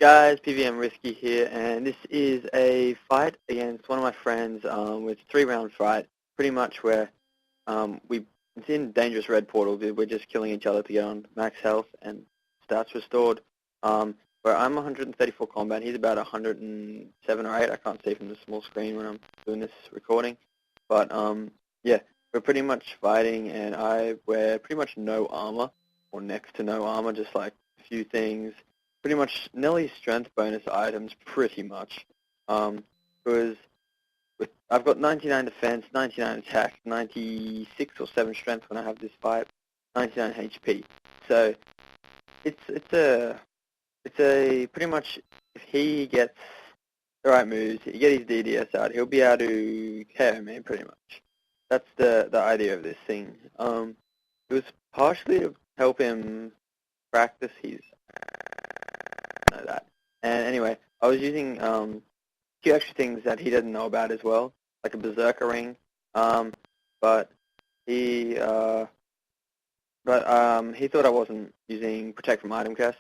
guys, PVM Risky here, and this is a fight against one of my friends with a 3-round fight, pretty much where it's in Dangerous Red Portal. We're just killing each other to get on max health and stats restored. Where I'm 134 combat, he's about 107 or 8. I can't see from the small screen when I'm doing this recording. But yeah, we're pretty much fighting, and I wear pretty much no armor, or next to no armor, just like a few things. Pretty much nearly strength bonus items, pretty much. Because I've got 99 defense, 99 attack, 96 or 7 strength when I have this fight, 99 HP. So it's a pretty much, if he gets the right moves, he get his DDS out, he'll be able to KO me pretty much. That's the idea of this thing. It was partially to help him practice his that. And anyway, I was using a few extra things that he doesn't know about as well, like a berserker ring. But he thought I wasn't using protect from item chest.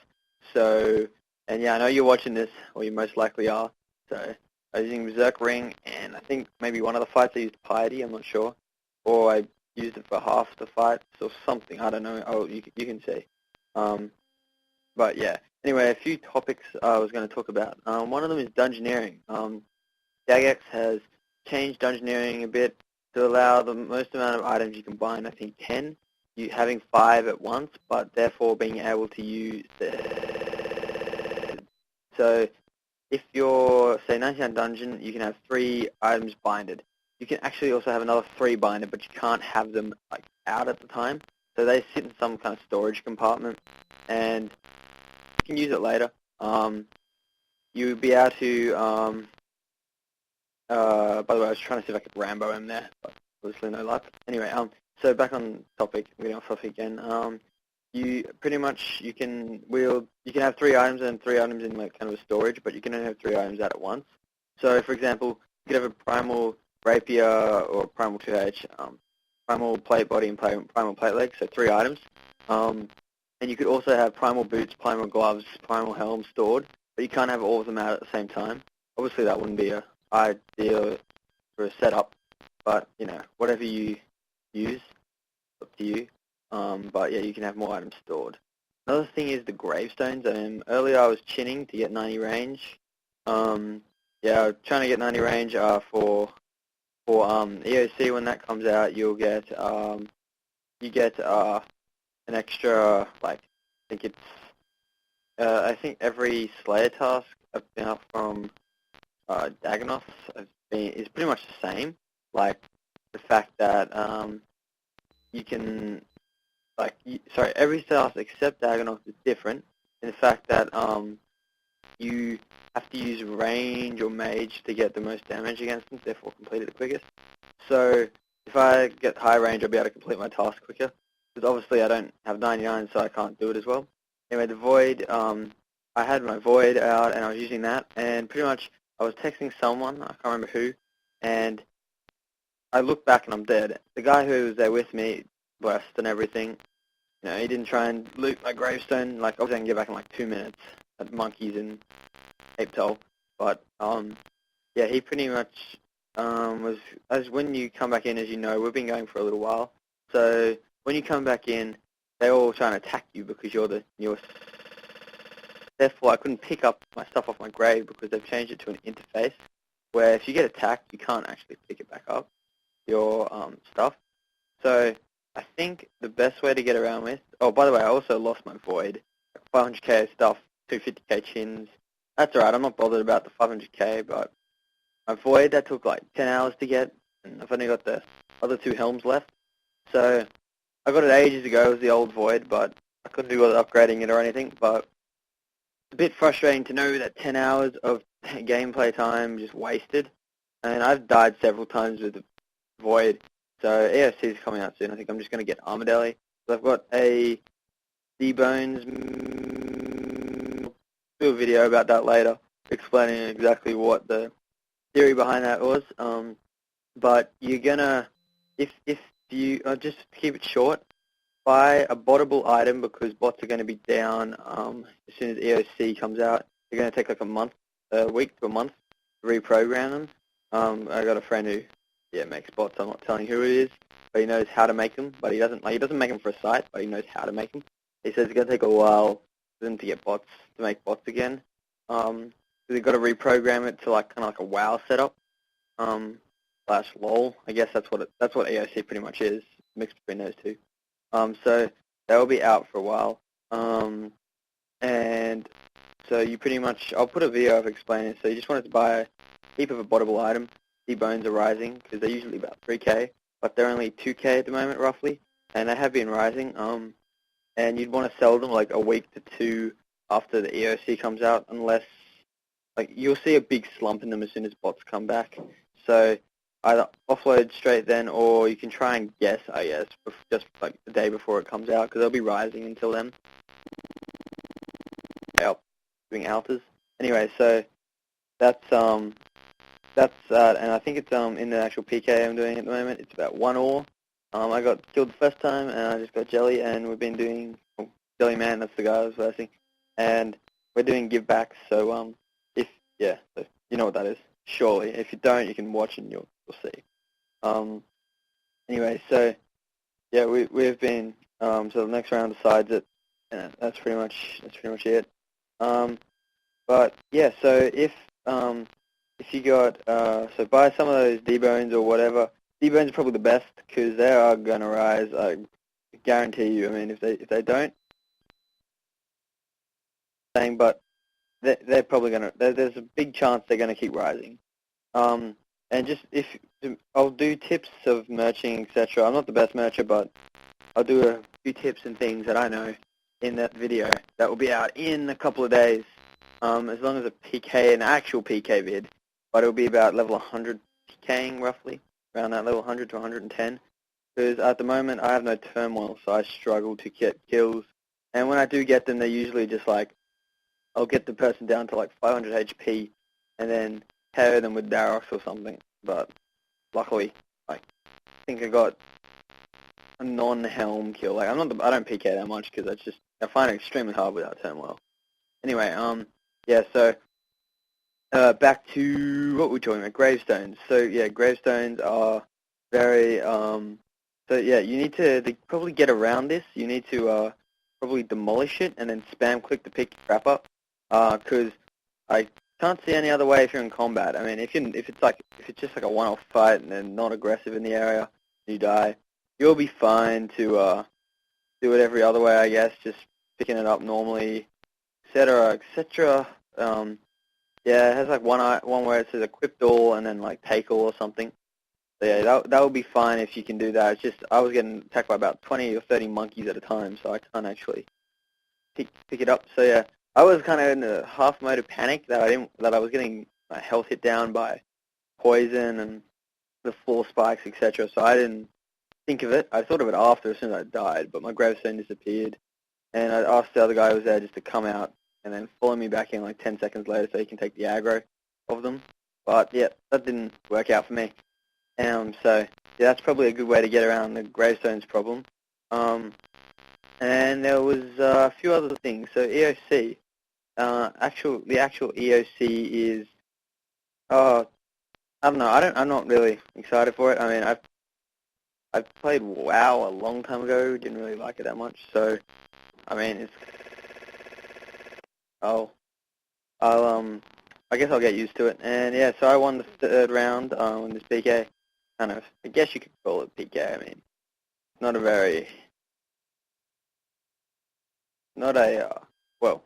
So, and yeah, I know you're watching this, or you most likely are. So I was using berserker ring, and I think maybe one of the fights I used piety. I'm not sure, or I used it for half the fight or something. I don't know. Oh, you can see. But yeah. Anyway, a few topics I was going to talk about. One of them is dungeoneering. JAGEX has changed dungeoneering a bit to allow the most amount of items you can bind, I think 10, you having 5 at once, but therefore being able to use the... So if you're, say, 99 dungeon, you can have 3 items binded. You can actually also have another 3 binded, but you can't have them like out at the time. So they sit in some kind of storage compartment, and you can use it later. You'll be able to, by the way, I was trying to see if I could Rambo him there, but obviously no luck. Anyway, so back on topic, getting off topic again. You pretty much, you can have 3 items and 3 items in like kind of a storage, but you can only have 3 items out at once. So for example, you could have a primal rapier or primal 2H, primal plate body and primal plate leg, so 3 items. And you could also have primal boots, primal gloves, primal helm stored, but you can't have all of them out at the same time. Obviously that wouldn't be ideal for a setup, but you know, whatever you use, up to you. But yeah, you can have more items stored. Another thing is the gravestones. Earlier I was chinning to get 90 range. Yeah, I was trying to get 90 range for EOC. When that comes out, you'll get an extra, like, I think every Slayer task I've been up from Dagonoth is pretty much the same. Like, the fact that you can, like, every task except Dagonoth is different in the fact that you have to use range or mage to get the most damage against them, therefore complete it the quickest. So, if I get high range, I'll be able to complete my task quicker. Because obviously I don't have 99, so I can't do it as well. Anyway, the Void, I had my Void out, and I was using that, and pretty much I was texting someone, I can't remember who, and I look back and I'm dead. The guy who was there with me, blessed and everything, you know, he didn't try and loot my gravestone. Like, obviously I can get back in like 2 minutes at Monkeys and Ape Toll, but yeah, he pretty much was, as when you come back in, as you know, we've been going for a little while, so when you come back in, they're all trying to attack you because you're the newest. Therefore, I couldn't pick up my stuff off my grave because they've changed it to an interface where if you get attacked, you can't actually pick it back up, your stuff. So I think the best way to get around with... Oh, by the way, I also lost my Void. 500k stuff, 250k chins. That's alright, I'm not bothered about the 500k, but my Void, that took like 10 hours to get, and I've only got the other 2 helms left. So I got it ages ago, it was the old Void, but I couldn't do upgrading it or anything, but it's a bit frustrating to know that 10 hours of gameplay time just wasted. And I've died several times with the Void, so EOC is coming out soon. I think I'm just going to get Armadillo. So I've got a D-Bones, do a video about that later, explaining exactly what the theory behind that was. But you're going to, if you, just to keep it short, buy a bottable item because bots are going to be down as soon as EOC comes out. they're going to take like a week to a month to reprogram them. I got a friend who, makes bots. I'm not telling who it is, but he knows how to make them. But he doesn't make them for a site, but he knows how to make them. He says it's going to take a while for them to get bots, to make bots again. So they've got to reprogram it to like kind of like a WoW setup. Slash LOL. I guess that's what EOC pretty much is, mixed between those two. So that will be out for a while. And so you pretty much, I'll put a video of explaining. So you just wanted to buy a heap of a bottable item. The bones are rising because they're usually about 3K, but they're only 2K at the moment roughly, and they have been rising. And you'd want to sell them like a week to two after the EOC comes out, unless like you'll see a big slump in them as soon as bots come back. So either offload straight then, or you can try and guess, I guess, just like the day before it comes out, because they'll be rising until then. Yep, doing alters. Anyway, so that's that, and I think it's in the actual PK I'm doing at the moment. It's about 1 ore. I got killed the first time, and I just got Jelly, and we've been doing Jelly Man. That's the guy I was versing, and we're doing givebacks. So so you know what that is. Surely, if you don't, you can watch and you'll see. Anyway, so yeah, we've been so the next round decides it, and that's pretty much it. But yeah, so if you got so buy some of those D-bones or whatever. D-bones are probably the best because they are gonna rise. I guarantee you. I mean, if they don't, but they're probably gonna. There's a big chance they're gonna keep rising. And just I'll do tips of merching, etc. I'm not the best mercher, but I'll do a few tips and things that I know in that video that will be out in a couple of days. As long as a PK, an actual PK vid, but it'll be about level 100 PKing roughly, around that level 100 to 110. Because at the moment I have no turmoil, so I struggle to get kills. And when I do get them, they're usually just like, I'll get the person down to like 500 HP, and then KO them with Darox or something. But luckily, I think I got a non-helm kill. Like I don't PK that much because I find it extremely hard without turmoil. Anyway, yeah, so back to what we're talking about, gravestones. So yeah, gravestones are very so yeah, you need to probably get around this. You need to probably demolish it and then spam click to pick your crap up, because I can't see any other way if you're in combat. I mean, if it's just like a one-off fight and they're not aggressive in the area, you die, you'll be fine to do it every other way, I guess, just picking it up normally, etc., etc. Yeah, it has like one where it says equipped all and then like take all or something. So yeah, that would be fine if you can do that. It's just I was getting attacked by about 20 or 30 monkeys at a time, so I can't actually pick it up. So yeah, I was kind of in a half mode of panic that I was getting my health hit down by poison and the floor spikes, etc. So I didn't think of it. I thought of it after, as soon as I died, but my gravestone disappeared, and I asked the other guy who was there just to come out and then follow me back in like 10 seconds later so he can take the aggro of them. But yeah, that didn't work out for me. So yeah, that's probably a good way to get around the gravestones problem. And there was a few other things. So EOC, the actual EOC is, I don't know. I'm not really excited for it. I mean, I've played WoW a long time ago. Didn't really like it that much. So, I mean, I guess I'll get used to it. And yeah, so I won the third round in this PK. Kind of, I guess you could call it PK. I mean, not a well.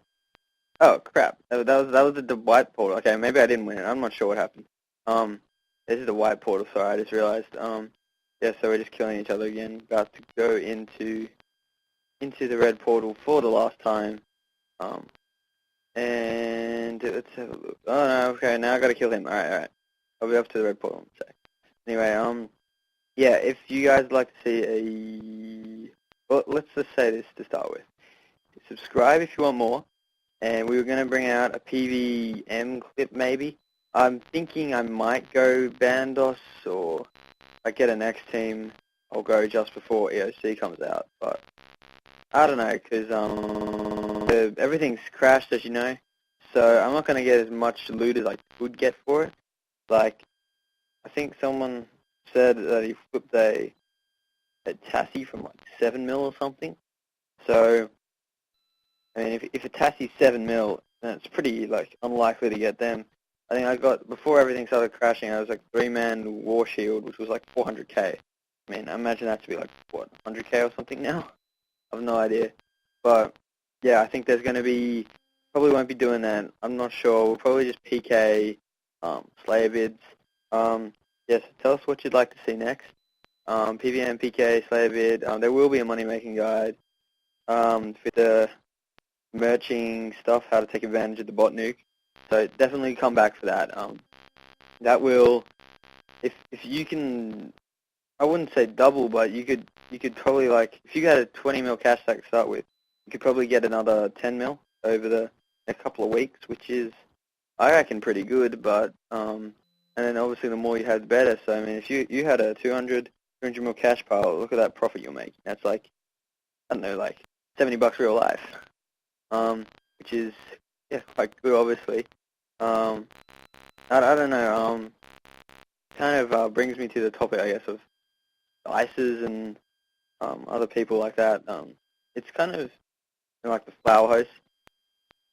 Oh crap! That was the white portal. Okay, maybe I didn't win it. I'm not sure what happened. This is the white portal. Sorry, I just realized. Yeah, so we're just killing each other again. About to go into the red portal for the last time. And let's have a look. Oh no, okay, now I gotta kill him. Alright. I'll be off to the red portal in a sec. Anyway, yeah, if you guys would like to see well, let's just say this to start with. Subscribe if you want more, and we were gonna bring out a PVM clip maybe. I'm thinking I might go Bandos, or if I get a next team, I'll go just before EOC comes out, but I don't know, because everything's crashed, as you know, so I'm not going to get as much loot as I could get for it. Like, I think someone said that he flipped a Tassie from like 7 mil or something. So, I mean, if a Tassie's 7 mil, then it's pretty like unlikely to get them. I think I got, before everything started crashing, I was like 3-man War Shield, which was like 400k. I mean, I imagine that to be like, what, 100k or something now? I have no idea. But, yeah, I think there's going to be, probably won't be doing that. I'm not sure. We'll probably just PK, Slayer bids. Yes, tell us what you'd like to see next. PVM, PK, Slayer bid. There will be a money-making guide for the merching stuff, how to take advantage of the bot nuke. So definitely come back for that. That will, if you can, I wouldn't say double, but you could probably, like, if you got a 20 mil cash stack to start with, you could probably get another 10 mil over the next couple of weeks, which is, I reckon, pretty good. But and then obviously the more you had, the better. So I mean, if you had a 200 mil cash pile, look at that profit you're making. That's like, I don't know, like $70 real life, which is, yeah, quite good, obviously. I don't know, kind of brings me to the topic, I guess, of ICEs and other people like that. It's kind of, you know, like the flower host.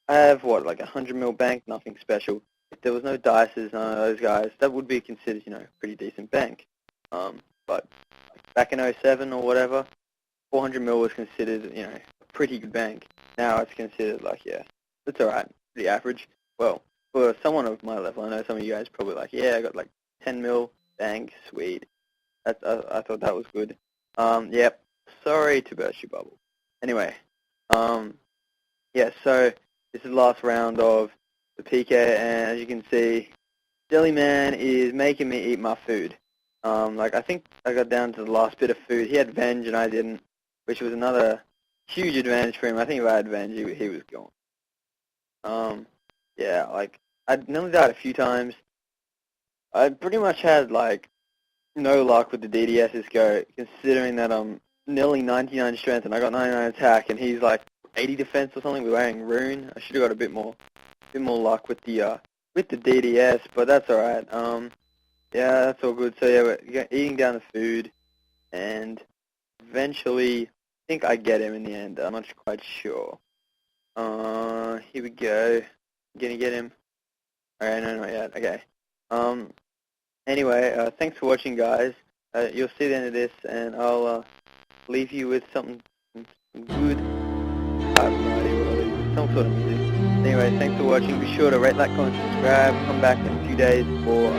I have, what, like 100 mil bank, nothing special. If there was no dices, none of those guys, that would be considered, you know, pretty decent bank. But like back in '07 or whatever, 400 mil was considered, you know, a pretty good bank. Now it's considered like, yeah, that's alright, pretty average. Well, for someone of my level, I know some of you guys probably like, yeah, I got like 10 mil bank, sweet. I thought that was good. Yep, sorry to burst your bubble. Anyway, yeah, so this is the last round of the PK, and as you can see, Jellyman is making me eat my food. Like, I think I got down to the last bit of food. He had Venge and I didn't, which was another huge advantage for him. I think if I had Venge, he was gone. Yeah, like, I nearly died a few times. I pretty much had, like, no luck with the DDS's go, considering that I'm nearly 99 strength and I got 99 attack, and he's like 80 defense or something with wearing Rune. I should have got a bit more luck with the DDS, but that's alright. Yeah, that's all good. So yeah, we're eating down the food, and eventually, I think I get him in the end. I'm not quite sure. Here we go. Gonna get him. Alright, no, not yet. Okay. Anyway, thanks for watching, guys. You'll see the end of this, and I'll leave you with something good. I have no idea what I'll leave with. Some sort of music. Anyway, thanks for watching. Be sure to rate, like, comment, subscribe. Come back in a few days for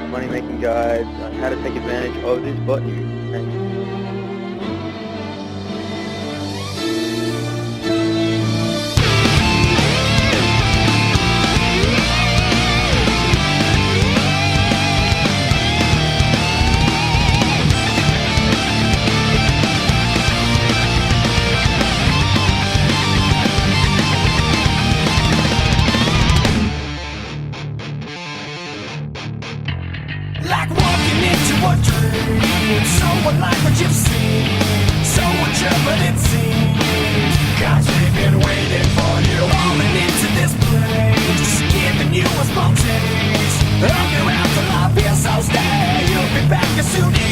money-making guides on how to take advantage of this bot nuke. Thanks. Like walking into a dream, so unlike what you've seen, so untrue but it seems, 'cause we've been waiting for you, rolling into this place, giving you a small taste of your afterlife, here, so stay, you'll be back as soon as